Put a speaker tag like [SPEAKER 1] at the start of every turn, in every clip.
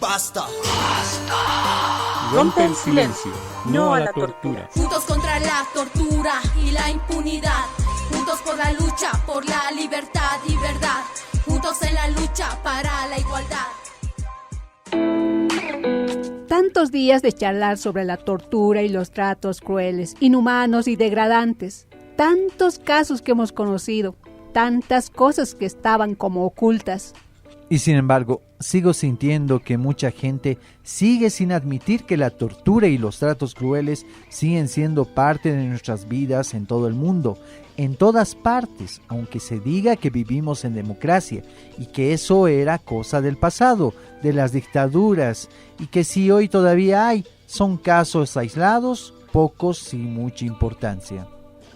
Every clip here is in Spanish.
[SPEAKER 1] ¡Basta!
[SPEAKER 2] Rompe el silencio, no a la tortura.
[SPEAKER 3] Juntos contra la tortura y la impunidad. Juntos por la lucha, por la libertad y verdad. Juntos en la lucha para la igualdad.
[SPEAKER 4] Tantos días de charlar sobre la tortura y los tratos crueles, inhumanos y degradantes. Tantos casos que hemos conocido. Tantas cosas que estaban como ocultas.
[SPEAKER 5] Y sin embargo, sigo sintiendo que mucha gente sigue sin admitir que la tortura y los tratos crueles siguen siendo parte de nuestras vidas en todo el mundo, en todas partes, aunque se diga que vivimos en democracia y que eso era cosa del pasado, de las dictaduras, y que si hoy todavía hay, son casos aislados, pocos sin mucha importancia.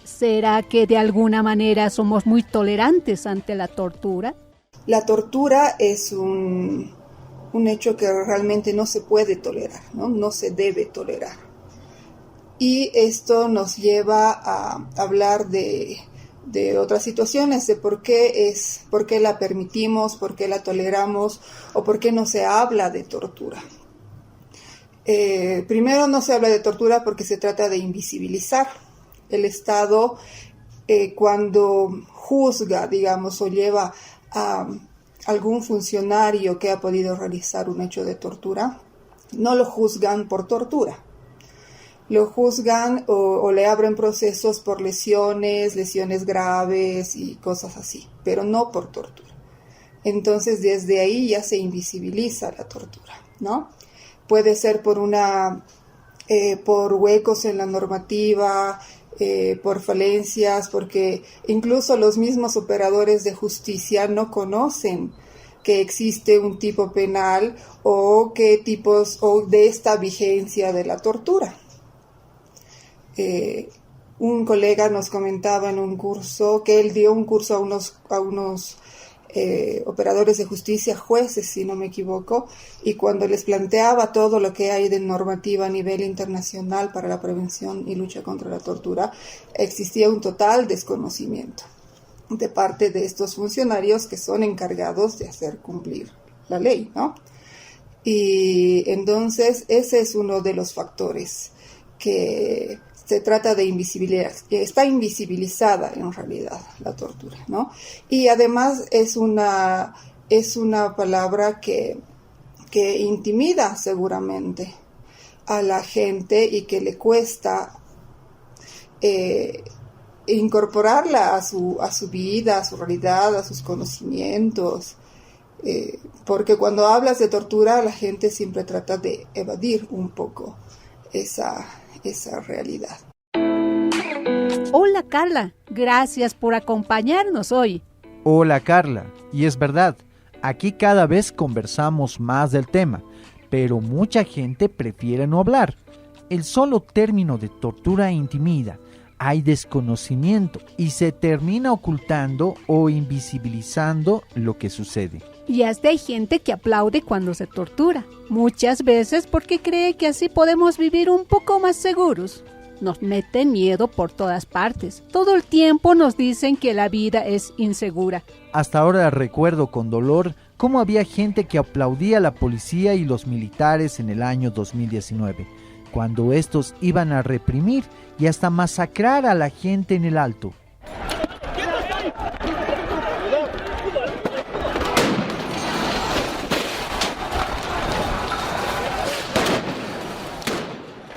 [SPEAKER 4] ¿Será que de alguna manera somos muy tolerantes ante la tortura?
[SPEAKER 6] La tortura es un hecho que realmente no se puede tolerar, no se debe tolerar. Y esto nos lleva a hablar de otras situaciones, de por qué la permitimos, por qué la toleramos o por qué no se habla de tortura. Primero, no se habla de tortura porque se trata de invisibilizar. El Estado, cuando juzga, digamos, o lleva a algún funcionario que ha podido realizar un hecho de tortura, no lo juzgan por tortura. Lo juzgan o le abren procesos por lesiones graves y cosas así, pero no por tortura. Entonces, desde ahí ya se invisibiliza la tortura, ¿no? Puede ser por huecos en la normativa, por falencias, porque incluso los mismos operadores de justicia no conocen que existe un tipo penal o qué tipos o de esta vigencia de la tortura. Un colega nos comentaba en un curso que él dio un curso a unos operadores de justicia, jueces, si no me equivoco, y cuando les planteaba todo lo que hay de normativa a nivel internacional para la prevención y lucha contra la tortura, existía un total desconocimiento de parte de estos funcionarios que son encargados de hacer cumplir la ley, ¿no? Y entonces ese es uno de los factores que se trata de invisibilizar, está invisibilizada en realidad la tortura, ¿no? Y además es una palabra que intimida seguramente a la gente y que le cuesta incorporarla a su vida, a su realidad, a sus conocimientos, porque cuando hablas de tortura la gente siempre trata de evadir un poco esa realidad.
[SPEAKER 4] Hola Carla, gracias por acompañarnos hoy.
[SPEAKER 5] Hola Carla, y es verdad, aquí cada vez conversamos más del tema, pero mucha gente prefiere no hablar. El solo término de tortura intimida, hay desconocimiento y se termina ocultando o invisibilizando lo que sucede.
[SPEAKER 4] Y hasta hay gente que aplaude cuando se tortura, muchas veces porque cree que así podemos vivir un poco más seguros. Nos meten miedo por todas partes. Todo el tiempo nos dicen que la vida es insegura.
[SPEAKER 5] Hasta ahora recuerdo con dolor cómo había gente que aplaudía a la policía y los militares en el año 2019, cuando estos iban a reprimir y hasta masacrar a la gente en el Alto.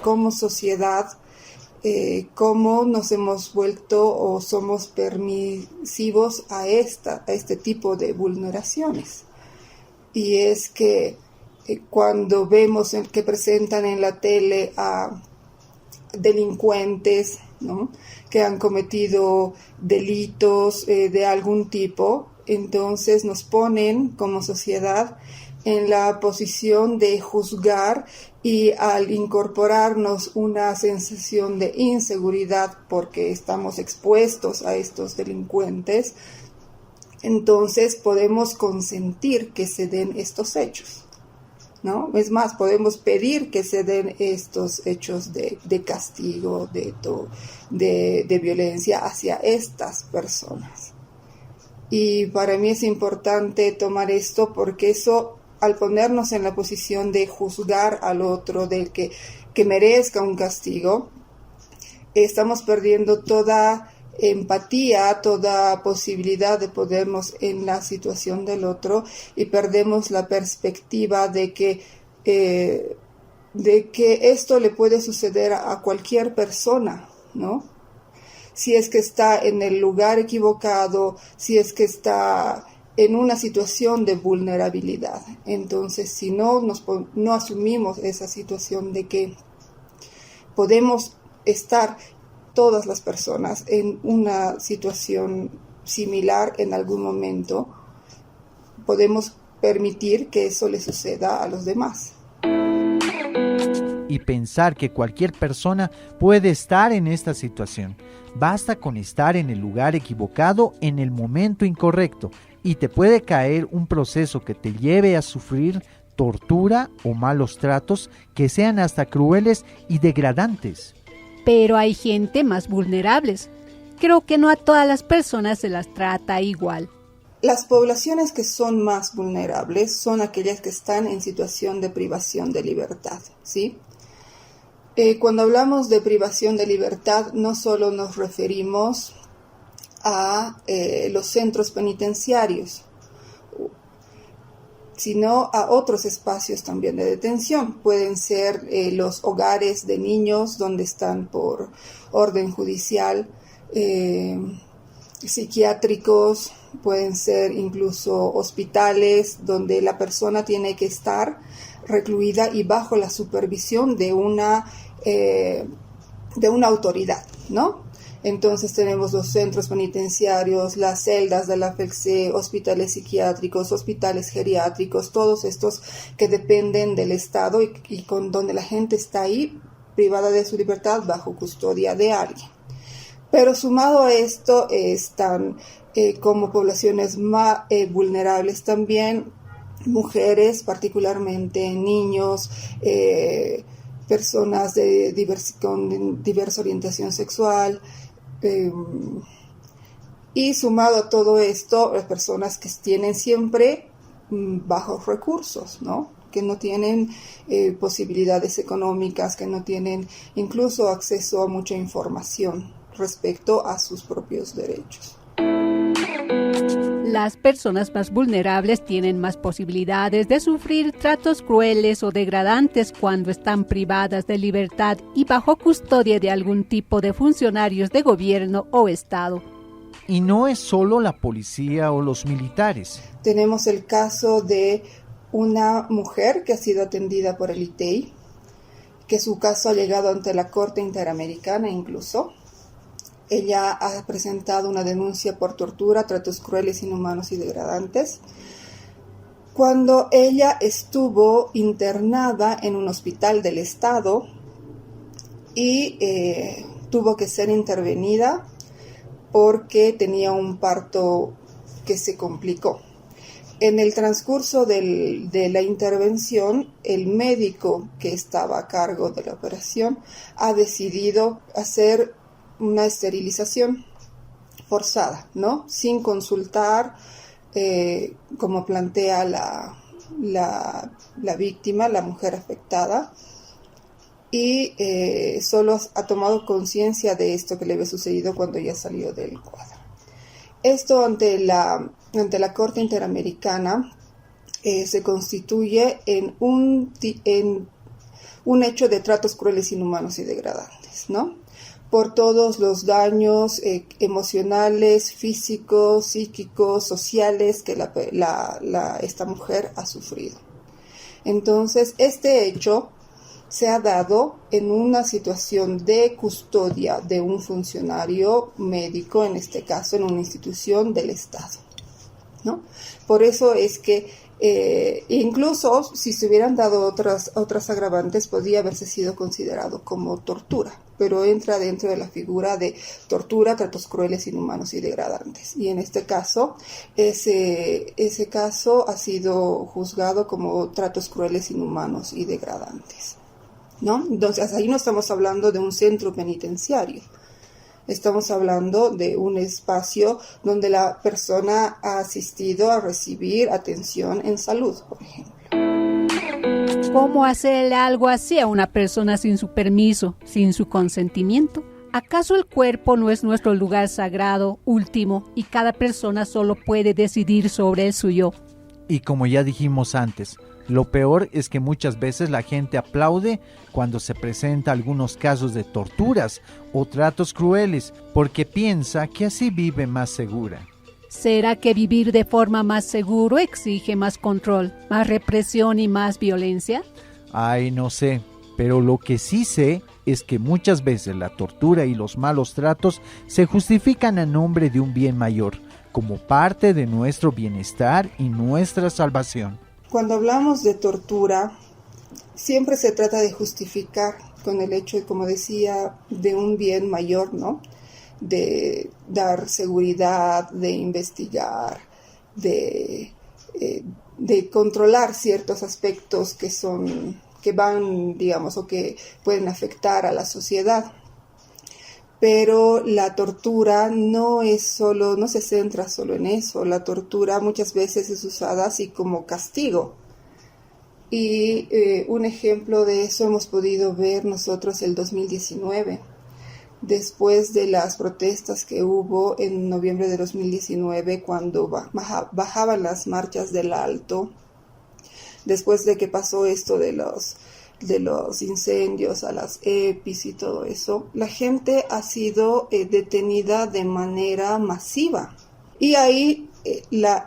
[SPEAKER 6] Como sociedad, cómo nos hemos vuelto o somos permisivos a este tipo de vulneraciones. Y es que cuando vemos que presentan en la tele a delincuentes, ¿no?, que han cometido delitos de algún tipo, entonces nos ponen como sociedad en la posición de juzgar, y al incorporarnos una sensación de inseguridad porque estamos expuestos a estos delincuentes, entonces podemos consentir que se den estos hechos, ¿no? Es más, podemos pedir que se den estos hechos de castigo, de violencia hacia estas personas. Y para mí es importante tomar esto porque eso al ponernos en la posición de juzgar al otro, del que merezca un castigo, estamos perdiendo toda empatía, toda posibilidad de ponernos en la situación del otro y perdemos la perspectiva de que esto le puede suceder a cualquier persona, ¿no? Si es que está en el lugar equivocado, si es que está en una situación de vulnerabilidad. Entonces, si no asumimos esa situación de que podemos estar todas las personas en una situación similar en algún momento, podemos permitir que eso le suceda a los demás.
[SPEAKER 5] Y pensar que cualquier persona puede estar en esta situación. Basta con estar en el lugar equivocado en el momento incorrecto y te puede caer un proceso que te lleve a sufrir tortura o malos tratos que sean hasta crueles y degradantes.
[SPEAKER 4] Pero hay gente más vulnerables. Creo que no a todas las personas se las trata igual.
[SPEAKER 6] Las poblaciones que son más vulnerables son aquellas que están en situación de privación de libertad, ¿sí? Cuando hablamos de privación de libertad, no solo nos referimos a los centros penitenciarios, sino a otros espacios también de detención. Pueden ser los hogares de niños donde están por orden judicial, psiquiátricos, pueden ser incluso hospitales donde la persona tiene que estar recluida y bajo la supervisión de una autoridad, ¿no? Entonces tenemos los centros penitenciarios, las celdas de la FELCE, hospitales psiquiátricos, hospitales geriátricos, todos estos que dependen del Estado y con donde la gente está ahí privada de su libertad bajo custodia de alguien. Pero sumado a esto están como poblaciones más vulnerables también mujeres, particularmente niños, personas con diversa orientación sexual, y sumado a todo esto, las personas que tienen siempre bajos recursos, ¿no? Que no tienen posibilidades económicas, que no tienen incluso acceso a mucha información respecto a sus propios derechos.
[SPEAKER 4] Las personas más vulnerables tienen más posibilidades de sufrir tratos crueles o degradantes cuando están privadas de libertad y bajo custodia de algún tipo de funcionarios de gobierno o Estado.
[SPEAKER 5] Y no es solo la policía o los militares.
[SPEAKER 6] Tenemos el caso de una mujer que ha sido atendida por el ITEI, que su caso ha llegado ante la Corte Interamericana incluso. Ella ha presentado una denuncia por tortura, tratos crueles, inhumanos y degradantes, cuando ella estuvo internada en un hospital del Estado y tuvo que ser intervenida porque tenía un parto que se complicó. En el transcurso de la intervención, el médico que estaba a cargo de la operación ha decidido hacer una esterilización forzada, ¿no? Sin consultar, como plantea la víctima, la mujer afectada, y solo ha tomado conciencia de esto que le había sucedido cuando ya salió del cuadro. Esto ante la Corte Interamericana se constituye en un hecho de tratos crueles, inhumanos y degradantes, ¿no? Por todos los daños emocionales, físicos, psíquicos, sociales que esta mujer ha sufrido. Entonces, este hecho se ha dado en una situación de custodia de un funcionario médico, en este caso en una institución del Estado, ¿no? Por eso es que incluso si se hubieran dado otras agravantes, podría haberse sido considerado como tortura, pero entra dentro de la figura de tortura, tratos crueles, inhumanos y degradantes. Y en este caso, ese caso ha sido juzgado como tratos crueles, inhumanos y degradantes, ¿no? Entonces, ahí no estamos hablando de un centro penitenciario. Estamos hablando de un espacio donde la persona ha asistido a recibir atención en salud, por ejemplo.
[SPEAKER 4] ¿Cómo hacerle algo así a una persona sin su permiso, sin su consentimiento? ¿Acaso el cuerpo no es nuestro lugar sagrado, último, y cada persona solo puede decidir sobre el suyo?
[SPEAKER 5] Y como ya dijimos antes, lo peor es que muchas veces la gente aplaude cuando se presenta algunos casos de torturas o tratos crueles, porque piensa que así vive más segura.
[SPEAKER 4] ¿Será que vivir de forma más seguro exige más control, más represión y más violencia?
[SPEAKER 5] Ay, no sé, pero lo que sí sé es que muchas veces la tortura y los malos tratos se justifican a nombre de un bien mayor, como parte de nuestro bienestar y nuestra salvación.
[SPEAKER 6] Cuando hablamos de tortura, siempre se trata de justificar con el hecho, como decía, de un bien mayor, ¿no? De dar seguridad, de investigar, de controlar ciertos aspectos que van, digamos, o que pueden afectar a la sociedad. Pero la tortura no se centra solo en eso. La tortura muchas veces es usada así como castigo. Y un ejemplo de eso hemos podido ver nosotros el 2019. Después de las protestas que hubo en noviembre de 2019, cuando bajaban las marchas del Alto, después de que pasó esto de los incendios a las EPIs y todo eso, la gente ha sido detenida de manera masiva. Y ahí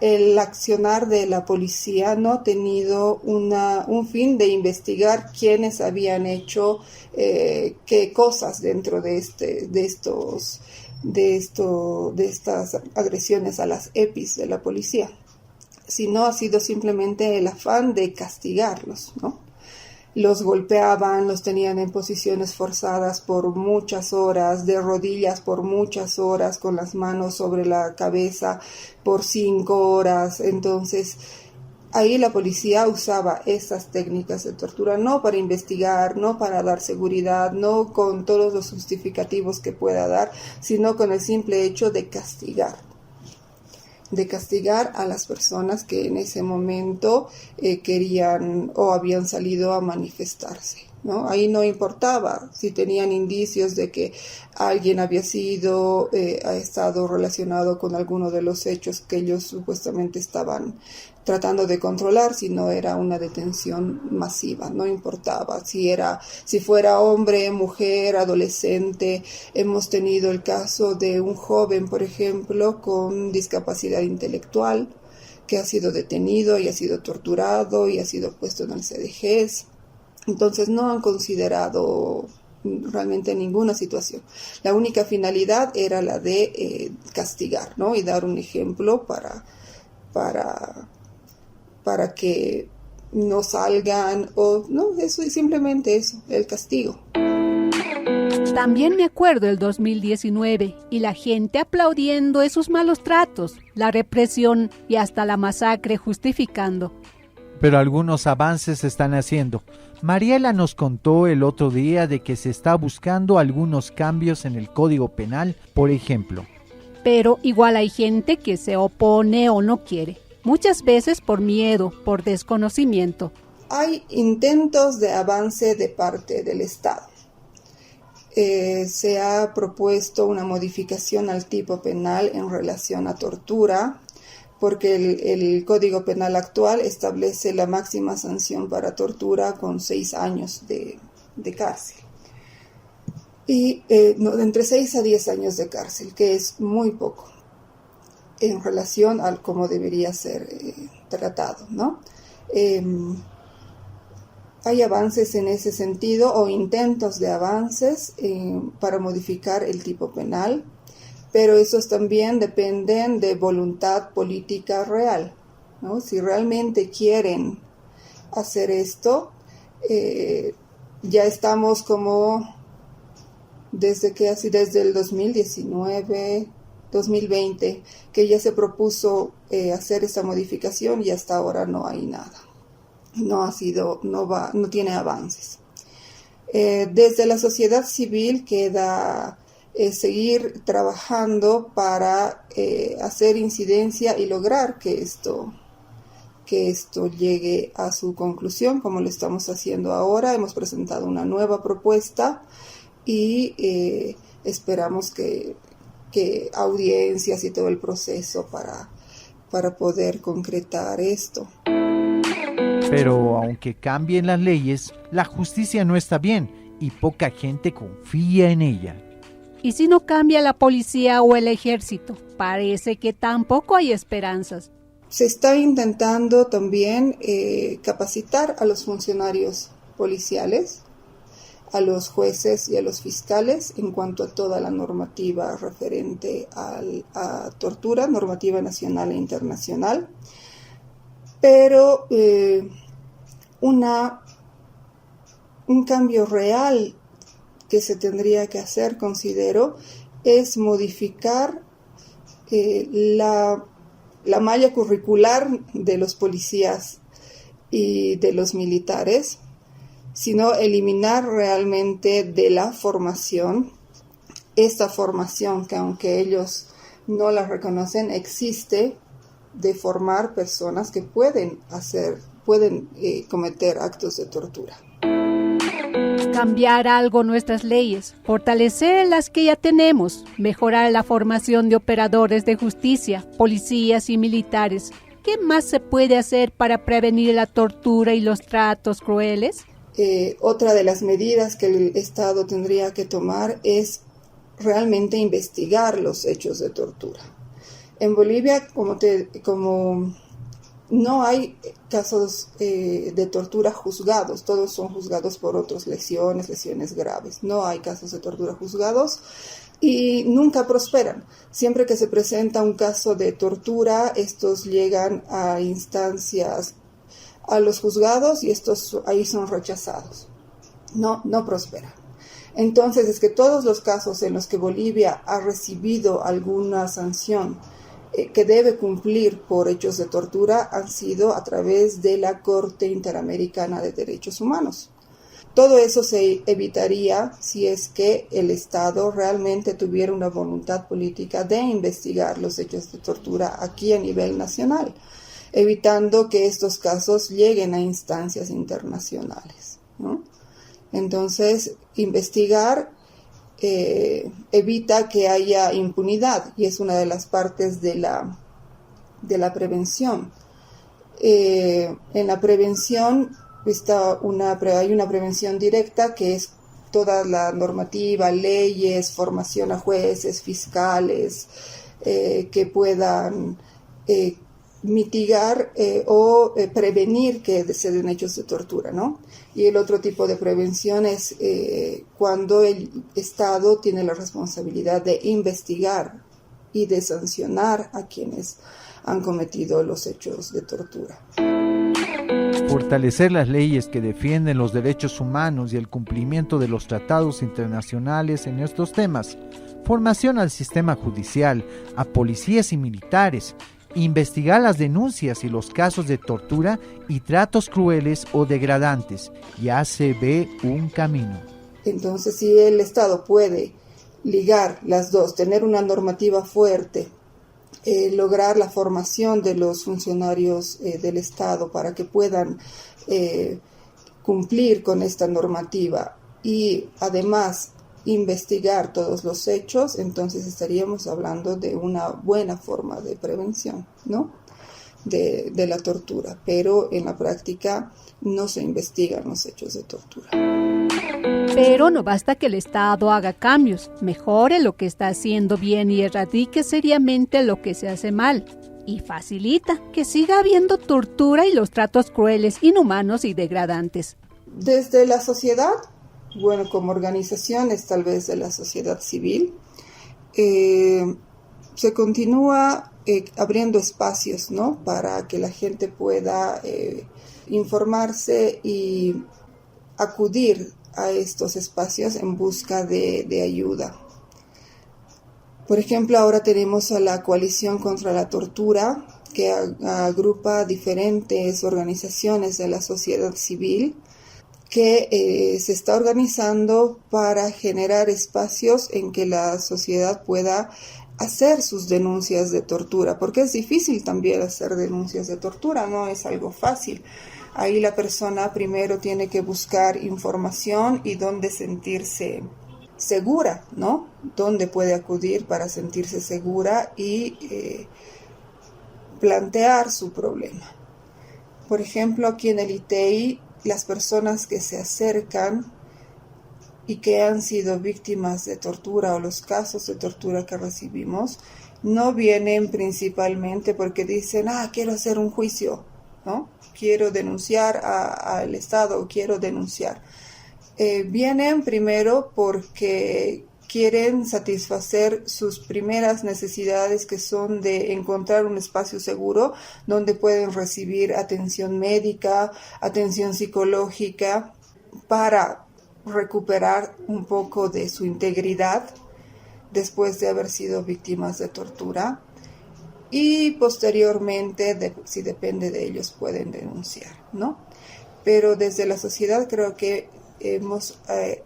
[SPEAKER 6] el accionar de la policía no ha tenido un fin de investigar quiénes habían hecho qué cosas dentro de estas agresiones a las EPIs de la policía, sino ha sido simplemente el afán de castigarlos, ¿no? Los golpeaban, los tenían en posiciones forzadas por muchas horas, de rodillas por muchas horas, con las manos sobre la cabeza por 5 horas. Entonces, ahí la policía usaba esas técnicas de tortura, no para investigar, no para dar seguridad, no con todos los justificativos que pueda dar, sino con el simple hecho de castigar a las personas que en ese momento querían o habían salido a manifestarse, ¿no? Ahí no importaba si tenían indicios de que alguien ha estado relacionado con alguno de los hechos que ellos supuestamente estaban tratando de controlar, si no era una detención masiva, no importaba si fuera hombre, mujer, adolescente. Hemos tenido el caso de un joven, por ejemplo, con discapacidad intelectual, que ha sido detenido y ha sido torturado y ha sido puesto en el CDGs. Entonces no han considerado realmente ninguna situación. La única finalidad era la de castigar, ¿no? Y dar un ejemplo para que no salgan, o no, eso es simplemente eso, el castigo.
[SPEAKER 4] También me acuerdo del 2019 y la gente aplaudiendo esos malos tratos, la represión y hasta la masacre justificando.
[SPEAKER 5] Pero algunos avances se están haciendo. Mariela nos contó el otro día de que se está buscando algunos cambios en el Código Penal, por ejemplo.
[SPEAKER 4] Pero igual hay gente que se opone o no quiere, muchas veces por miedo, por desconocimiento.
[SPEAKER 6] Hay intentos de avance de parte del Estado. Se ha propuesto una modificación al tipo penal en relación a tortura, porque el Código Penal actual establece la máxima sanción para tortura con 6 años de cárcel. Y entre 6 a 10 años de cárcel, que es muy poco en relación a cómo debería ser tratado, ¿no? Hay avances en ese sentido o intentos de avances para modificar el tipo penal, pero esos también dependen de voluntad política real, ¿no? Si realmente quieren hacer esto, ya estamos como desde el 2019, 2020, que ya se propuso hacer esa modificación y hasta ahora no hay nada. No tiene avances. Desde la sociedad civil queda seguir trabajando para hacer incidencia y lograr que que esto llegue a su conclusión, como lo estamos haciendo ahora. Hemos presentado una nueva propuesta y esperamos que audiencias y todo el proceso para poder concretar esto.
[SPEAKER 5] Pero aunque cambien las leyes, la justicia no está bien y poca gente confía en ella.
[SPEAKER 4] Y si no cambia la policía o el ejército, parece que tampoco hay esperanzas.
[SPEAKER 6] Se está intentando también capacitar a los funcionarios policiales, a los jueces y a los fiscales en cuanto a toda la normativa referente a tortura, normativa nacional e internacional. Pero un cambio real que se tendría que hacer, considero, es modificar la malla curricular de los policías y de los militares, sino eliminar realmente de la formación esta formación que, aunque ellos no la reconocen, existe, de formar personas que pueden cometer actos de tortura.
[SPEAKER 4] Cambiar algo nuestras leyes, fortalecer las que ya tenemos, mejorar la formación de operadores de justicia, policías y militares. ¿Qué más se puede hacer para prevenir la tortura y los tratos crueles?
[SPEAKER 6] Otra de las medidas que el Estado tendría que tomar es realmente investigar los hechos de tortura. En Bolivia, como no hay casos de tortura juzgados, todos son juzgados por otras lesiones graves. No hay casos de tortura juzgados y nunca prosperan. Siempre que se presenta un caso de tortura, estos llegan a instancias, a los juzgados, y estos ahí son rechazados. No prosperan. Entonces, es que todos los casos en los que Bolivia ha recibido alguna sanción que debe cumplir por hechos de tortura han sido a través de la Corte Interamericana de Derechos Humanos. Todo eso se evitaría si es que el Estado realmente tuviera una voluntad política de investigar los hechos de tortura aquí a nivel nacional, evitando que estos casos lleguen a instancias internacionales, ¿no? Entonces, investigar evita que haya impunidad, y es una de las partes de la prevención. En la prevención hay una prevención directa, que es toda la normativa, leyes, formación a jueces, fiscales, que puedan mitigar o prevenir que se den hechos de tortura, ¿no? Y el otro tipo de prevención es cuando el Estado tiene la responsabilidad de investigar y de sancionar a quienes han cometido los hechos de tortura.
[SPEAKER 5] Fortalecer las leyes que defienden los derechos humanos y el cumplimiento de los tratados internacionales en estos temas. Formación al sistema judicial, a policías y militares. Investigar las denuncias y los casos de tortura y tratos crueles o degradantes. Ya se ve un camino.
[SPEAKER 6] Entonces, si el Estado puede ligar las dos, tener una normativa fuerte, lograr la formación de los funcionarios del Estado para que puedan cumplir con esta normativa y además investigar todos los hechos, entonces estaríamos hablando de una buena forma de prevención, ¿no? de la tortura, pero en la práctica no se investigan los hechos de tortura.
[SPEAKER 4] Pero no basta que el Estado haga cambios, mejore lo que está haciendo bien y erradique seriamente lo que se hace mal. Y facilita que siga habiendo tortura y los tratos crueles, inhumanos y degradantes.
[SPEAKER 6] Desde la sociedad, bueno, como organizaciones tal vez de la sociedad civil, se continúa abriendo espacios, ¿no? Para que la gente pueda informarse y acudir a estos espacios en busca de ayuda. Por ejemplo, ahora tenemos a la Coalición contra la Tortura, que agrupa diferentes organizaciones de la sociedad civil, que se está organizando para generar espacios en que la sociedad pueda hacer sus denuncias de tortura, porque es difícil también hacer denuncias de tortura, no es algo fácil. Ahí la persona primero tiene que buscar información y dónde sentirse segura, ¿no? Dónde puede acudir para sentirse segura y plantear su problema. Por ejemplo, aquí en el ITEI, las personas que se acercan y que han sido víctimas de tortura o los casos de tortura que recibimos, no vienen principalmente porque dicen, quiero hacer un juicio, ¿no? Quiero denunciar al Estado, quiero denunciar. Vienen primero porque quieren satisfacer sus primeras necesidades, que son de encontrar un espacio seguro donde pueden recibir atención médica, atención psicológica, para recuperar un poco de su integridad después de haber sido víctimas de tortura, y posteriormente, si depende de ellos, pueden denunciar, ¿no? Pero desde la sociedad creo que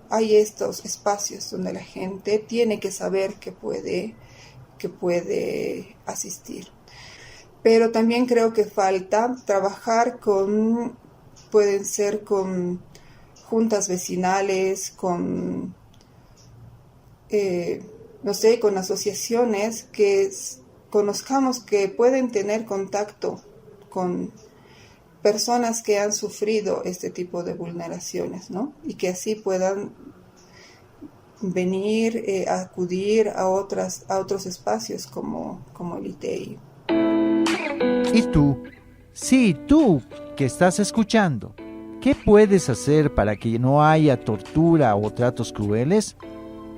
[SPEAKER 6] hay estos espacios donde la gente tiene que saber que puede asistir. Pero también creo que falta trabajar pueden ser con juntas vecinales, con con asociaciones que conozcamos, que pueden tener contacto con personas que han sufrido este tipo de vulneraciones, ¿no? Y que así puedan venir, acudir a otros espacios como el ITEI.
[SPEAKER 5] ¿Y tú? Sí, tú que estás escuchando. ¿Qué puedes hacer para que no haya tortura o tratos crueles?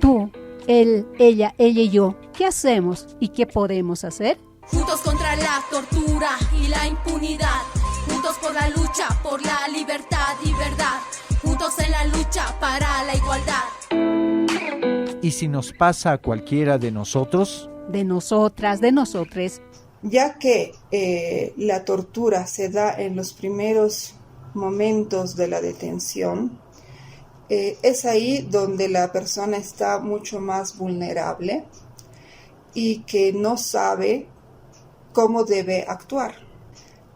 [SPEAKER 4] Tú, él, ella y yo, ¿qué hacemos y qué podemos hacer?
[SPEAKER 3] Juntos contra la tortura y la impunidad. Juntos por la lucha, por la libertad y verdad. Juntos en la lucha para la igualdad.
[SPEAKER 5] ¿Y si nos pasa a cualquiera de nosotros?
[SPEAKER 4] De nosotras, de nosotres.
[SPEAKER 6] Ya que la tortura se da en los primeros momentos de la detención, es ahí donde la persona está mucho más vulnerable y que no sabe cómo debe actuar.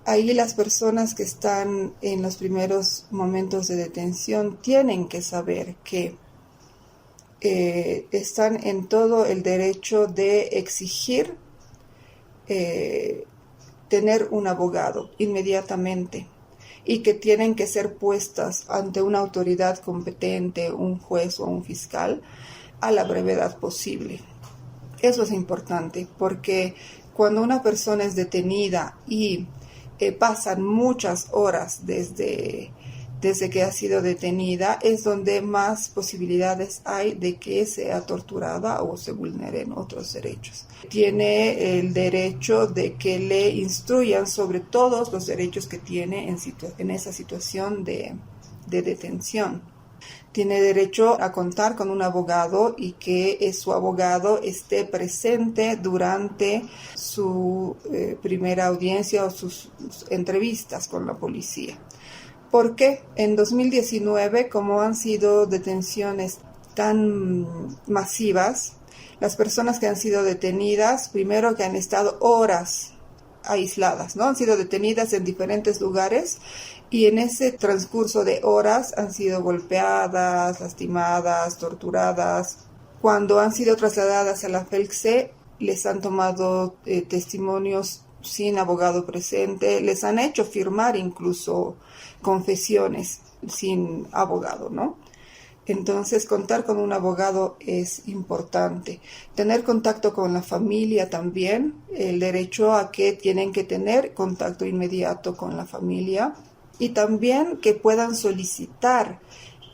[SPEAKER 6] Ahí las personas que están en los primeros momentos de detención tienen que saber que están en todo el derecho de exigir tener un abogado inmediatamente, y que tienen que ser puestas ante una autoridad competente, un juez o un fiscal, a la brevedad posible. Eso es importante, porque cuando una persona es detenida y pasan muchas horas desde que ha sido detenida, es donde más posibilidades hay de que sea torturada o se vulneren otros derechos. Tiene el derecho de que le instruyan sobre todos los derechos que tiene en esa situación de detención. Tiene derecho a contar con un abogado y que su abogado esté presente durante su primera audiencia o sus entrevistas con la policía. Porque en 2019, como han sido detenciones tan masivas, las personas que han sido detenidas, primero que han estado horas aisladas, ¿no? Han sido detenidas en diferentes lugares y en ese transcurso de horas han sido golpeadas, lastimadas, torturadas. Cuando han sido trasladadas a la FELCSE, les han tomado testimonios sin abogado presente, les han hecho firmar incluso confesiones sin abogado, ¿no? Entonces, contar con un abogado es importante. Tener contacto con la familia también, el derecho a que tienen que tener contacto inmediato con la familia, y también que puedan solicitar,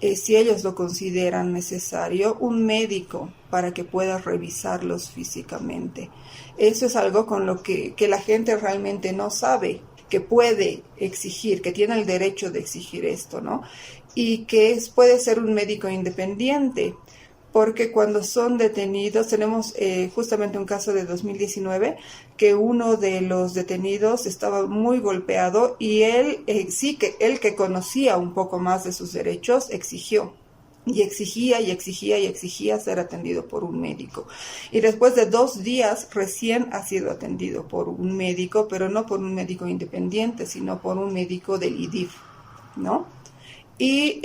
[SPEAKER 6] si ellos lo consideran necesario, un médico para que pueda revisarlos físicamente. Eso es algo con lo que la gente realmente no sabe, que puede exigir, que tiene el derecho de exigir esto, ¿no? Y que puede ser un médico independiente, porque cuando son detenidos, tenemos justamente un caso de 2019, que uno de los detenidos estaba muy golpeado y él que conocía un poco más de sus derechos, exigió Y exigía y exigía y exigía ser atendido por un médico. Y después de 2 días recién ha sido atendido por un médico, pero no por un médico independiente, sino por un médico del IDIF, ¿no? Y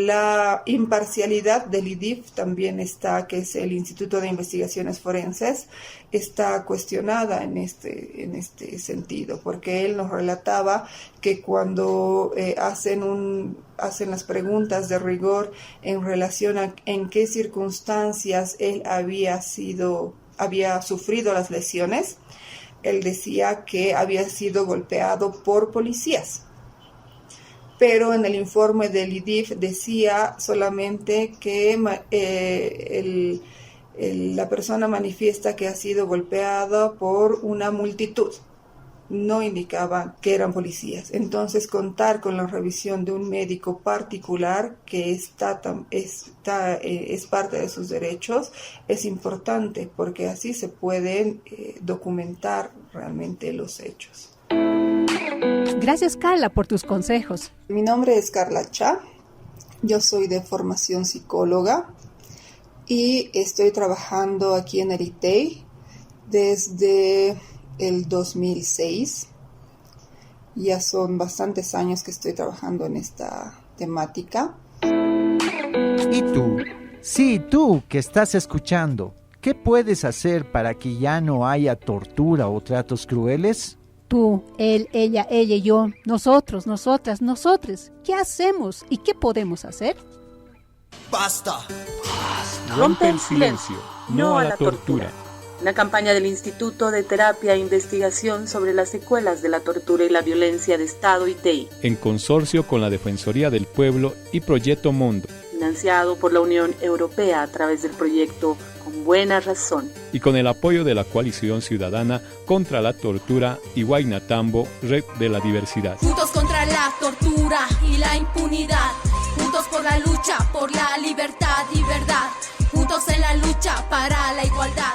[SPEAKER 6] la imparcialidad del IDIF también está, que es el Instituto de Investigaciones Forenses, está cuestionada en este sentido, porque él nos relataba que cuando hacen las preguntas de rigor en relación a en qué circunstancias él había sufrido las lesiones, él decía que había sido golpeado por policías. Pero en el informe del IDIF decía solamente que la persona manifiesta que ha sido golpeada por una multitud. No indicaba que eran policías. Entonces, contar con la revisión de un médico particular que es parte de sus derechos es importante, porque así se pueden documentar realmente los hechos.
[SPEAKER 4] Gracias, Carla, por tus consejos.
[SPEAKER 6] Mi nombre es Carla Cha, yo soy de formación psicóloga y estoy trabajando aquí en Eritei desde el 2006. Ya son bastantes años que estoy trabajando en esta temática.
[SPEAKER 5] ¿Y tú? Sí, tú que estás escuchando, ¿qué puedes hacer para que ya no haya tortura o tratos crueles?
[SPEAKER 4] Tú, él, ella y yo, nosotros, nosotras, nosotres. ¿Qué hacemos y qué podemos hacer?
[SPEAKER 1] ¡Basta!
[SPEAKER 2] Rompe el silencio. No a la tortura.
[SPEAKER 7] Una campaña del Instituto de Terapia e Investigación sobre las secuelas de la tortura y la violencia de Estado ITEI.
[SPEAKER 2] En consorcio con la Defensoría del Pueblo y Proyecto Mundo.
[SPEAKER 7] Financiado por la Unión Europea a través del proyecto Con Buena Razón.
[SPEAKER 2] Y con el apoyo de la Coalición Ciudadana contra la Tortura y Guaynatambo, Red de la Diversidad.
[SPEAKER 3] Juntos contra la tortura y la impunidad. Juntos por la lucha, por la libertad y verdad. Juntos en la lucha para la igualdad.